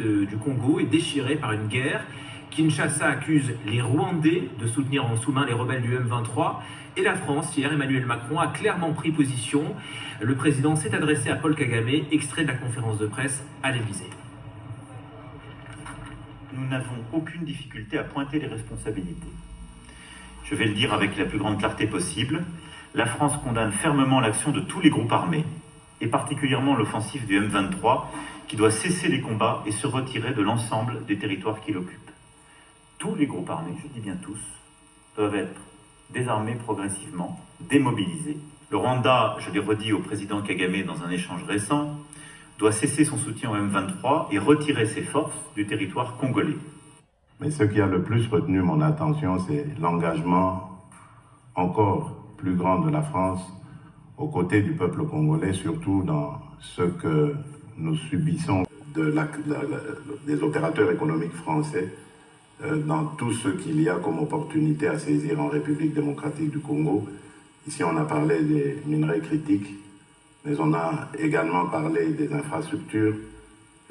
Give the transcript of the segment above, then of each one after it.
Du Congo est déchiré par une guerre. Kinshasa accuse les Rwandais de soutenir en sous-main les rebelles du M23. Et la France, hier, Emmanuel Macron a clairement pris position. Le président s'est adressé à Paul Kagame, extrait de la conférence de presse à l'Élysée. Nous n'avons aucune difficulté à pointer les responsabilités. Je vais le dire avec la plus grande clarté possible. La France condamne fermement l'action de tous les groupes armés, et particulièrement l'offensive du M23, qui doit cesser les combats et se retirer de l'ensemble des territoires qu'il occupe. Tous les groupes armés, je dis bien tous, doivent être désarmés progressivement, démobilisés. Le Rwanda, je l'ai redit au président Kagame dans un échange récent, doit cesser son soutien au M23 et retirer ses forces du territoire congolais. Mais ce qui a le plus retenu mon attention, c'est l'engagement encore plus grand de la France aux côtés du peuple congolais, surtout dans ce que nous subissons des opérateurs économiques français, dans tout ce qu'il y a comme opportunité à saisir en République démocratique du Congo. Ici, on a parlé des minerais critiques, mais on a également parlé des infrastructures,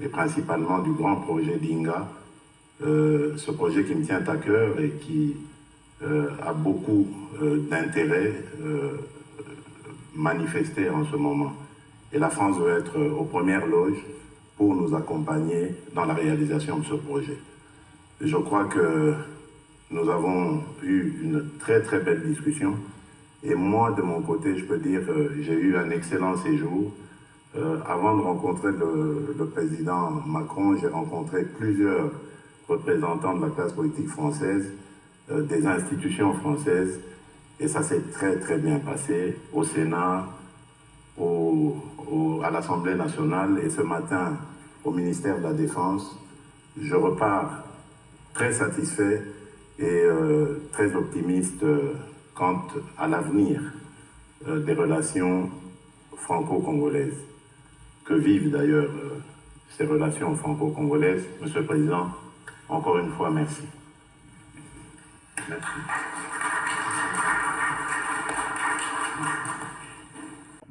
et principalement du grand projet d'Inga, ce projet qui me tient à cœur et qui a beaucoup d'intérêt manifesté en ce moment. Et la France doit être aux premières loges pour nous accompagner dans la réalisation de ce projet. Je crois que nous avons eu une très très belle discussion. Et moi, de mon côté, je peux dire que j'ai eu un excellent séjour. Avant de rencontrer le président Macron, j'ai rencontré plusieurs représentants de la classe politique française, des institutions françaises, et ça s'est très très bien passé au Sénat, à l'Assemblée nationale, et ce matin au ministère de la Défense. Je repars très satisfait et très optimiste quant à l'avenir des relations franco-congolaises. Que vivent d'ailleurs ces relations franco-congolaises. Monsieur le Président, encore une fois, merci. Merci.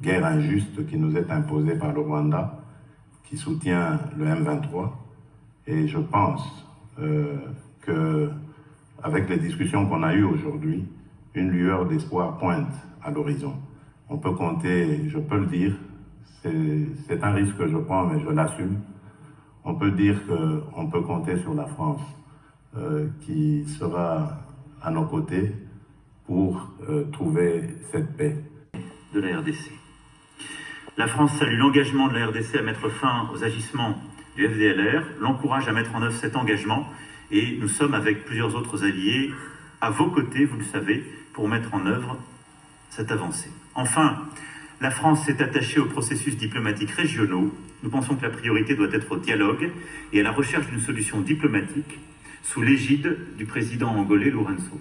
Guerre injuste qui nous est imposée par le Rwanda, qui soutient le M23. Et je pense qu'avec les discussions qu'on a eues aujourd'hui, une lueur d'espoir pointe à l'horizon. On peut compter, je peux le dire, c'est un risque que je prends, mais je l'assume. On peut dire qu'on peut compter sur la France qui sera à nos côtés pour trouver cette paix. De la RDC. La France salue l'engagement de la RDC à mettre fin aux agissements du FDLR, l'encourage à mettre en œuvre cet engagement, et nous sommes avec plusieurs autres alliés à vos côtés, vous le savez, pour mettre en œuvre cette avancée. Enfin, la France s'est attachée aux processus diplomatiques régionaux. Nous pensons que la priorité doit être au dialogue et à la recherche d'une solution diplomatique sous l'égide du président angolais Lourenço.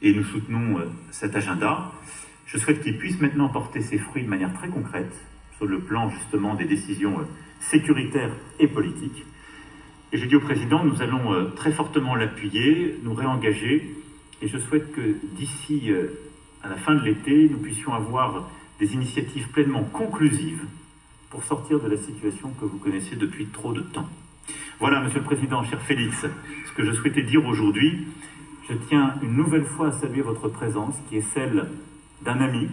Et nous soutenons cet agenda. Je souhaite qu'il puisse maintenant porter ses fruits de manière très concrète sur le plan justement des décisions sécuritaires et politiques. Et je dis au président, nous allons très fortement l'appuyer, nous réengager, et je souhaite que d'ici à la fin de l'été, nous puissions avoir des initiatives pleinement conclusives pour sortir de la situation que vous connaissez depuis trop de temps. Voilà, Monsieur le Président, cher Félix, ce que je souhaitais dire aujourd'hui. Je tiens une nouvelle fois à saluer votre présence, qui est celle d'un ami,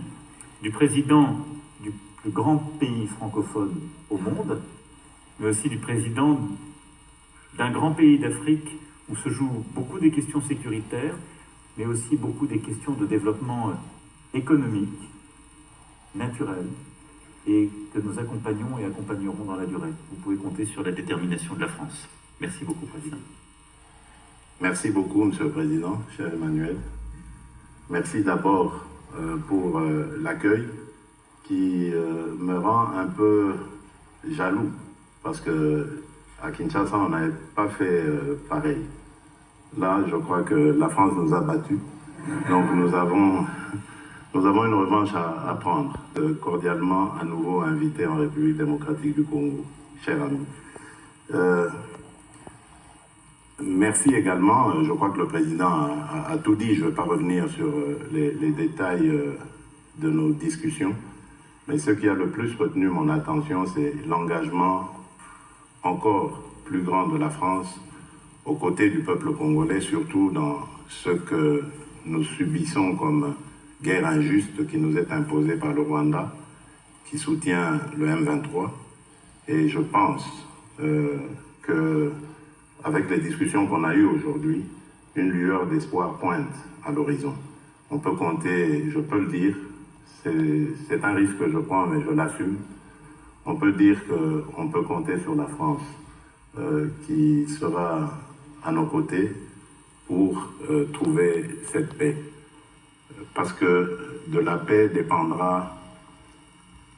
du président du plus grand pays francophone au monde, mais aussi du président d'un grand pays d'Afrique où se jouent beaucoup des questions sécuritaires, mais aussi beaucoup des questions de développement économique, naturel, et que nous accompagnons et accompagnerons dans la durée. Vous pouvez compter sur la détermination de la France. Merci beaucoup, Président. Merci beaucoup, Monsieur le Président, cher Emmanuel. Merci d'abord pour l'accueil qui me rend un peu jaloux, parce que à Kinshasa, on n'avait pas fait pareil. Là, je crois que la France nous a battus. Donc nous avons une revanche à prendre. Cordialement, à nouveau invité en République démocratique du Congo, cher ami. Merci également. Je crois que le président a tout dit. Je ne vais pas revenir sur les détails de nos discussions. Mais ce qui a le plus retenu mon attention, c'est l'engagement encore plus grand de la France aux côtés du peuple congolais, surtout dans ce que nous subissons comme guerre injuste qui nous est imposée par le Rwanda, qui soutient le M23. Et je pense qu'avec les discussions qu'on a eues aujourd'hui, une lueur d'espoir pointe à l'horizon. On peut compter, je peux le dire, c'est un risque que je prends, mais je l'assume. On peut dire qu'on peut compter sur la France qui sera à nos côtés pour trouver cette paix. Parce que de la paix dépendra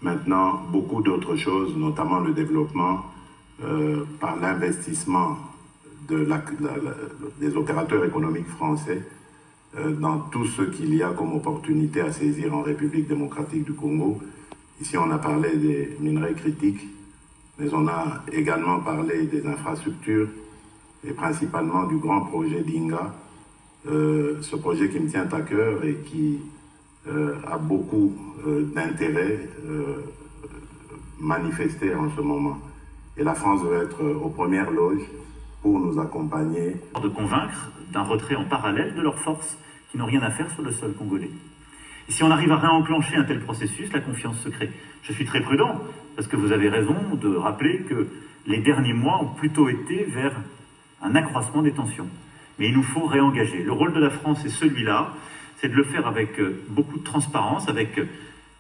maintenant beaucoup d'autres choses, notamment le développement par l'investissement des opérateurs économiques français dans tout ce qu'il y a comme opportunité à saisir en République démocratique du Congo. Ici, on a parlé des minerais critiques, mais on a également parlé des infrastructures et principalement du grand projet d'Inga, ce projet qui me tient à cœur et qui a beaucoup d'intérêt manifesté en ce moment. Et la France doit être aux premières loges pour nous accompagner. De convaincre d'un retrait en parallèle de leurs forces qui n'ont rien à faire sur le sol congolais. Et si on arrive à réenclencher un tel processus, la confiance se crée. Je suis très prudent, parce que vous avez raison de rappeler que les derniers mois ont plutôt été vers un accroissement des tensions. Mais il nous faut réengager. Le rôle de la France est celui-là, c'est de le faire avec beaucoup de transparence, avec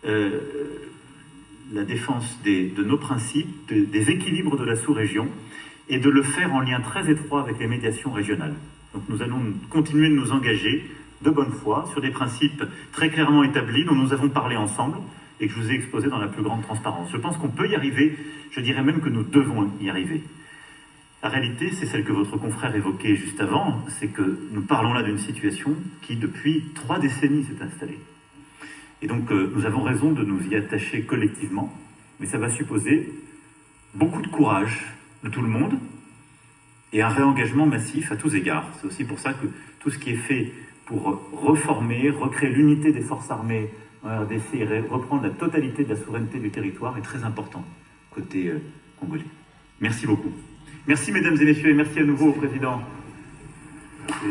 la défense de nos principes, des équilibres de la sous-région, et de le faire en lien très étroit avec les médiations régionales. Donc nous allons continuer de nous engager de bonne foi sur des principes très clairement établis dont nous avons parlé ensemble et que je vous ai exposés dans la plus grande transparence. Je pense qu'on peut y arriver, je dirais même que nous devons y arriver. La réalité, c'est celle que votre confrère évoquait juste avant, c'est que nous parlons là d'une situation qui, depuis 3 décennies, s'est installée. Et donc, nous avons raison de nous y attacher collectivement, mais ça va supposer beaucoup de courage de tout le monde et un réengagement massif à tous égards. C'est aussi pour ça que tout ce qui est fait pour reformer, recréer l'unité des forces armées en RDC et reprendre la totalité de la souveraineté du territoire est très important côté congolais. Merci beaucoup. Merci mesdames et messieurs et merci à nouveau au président. Merci.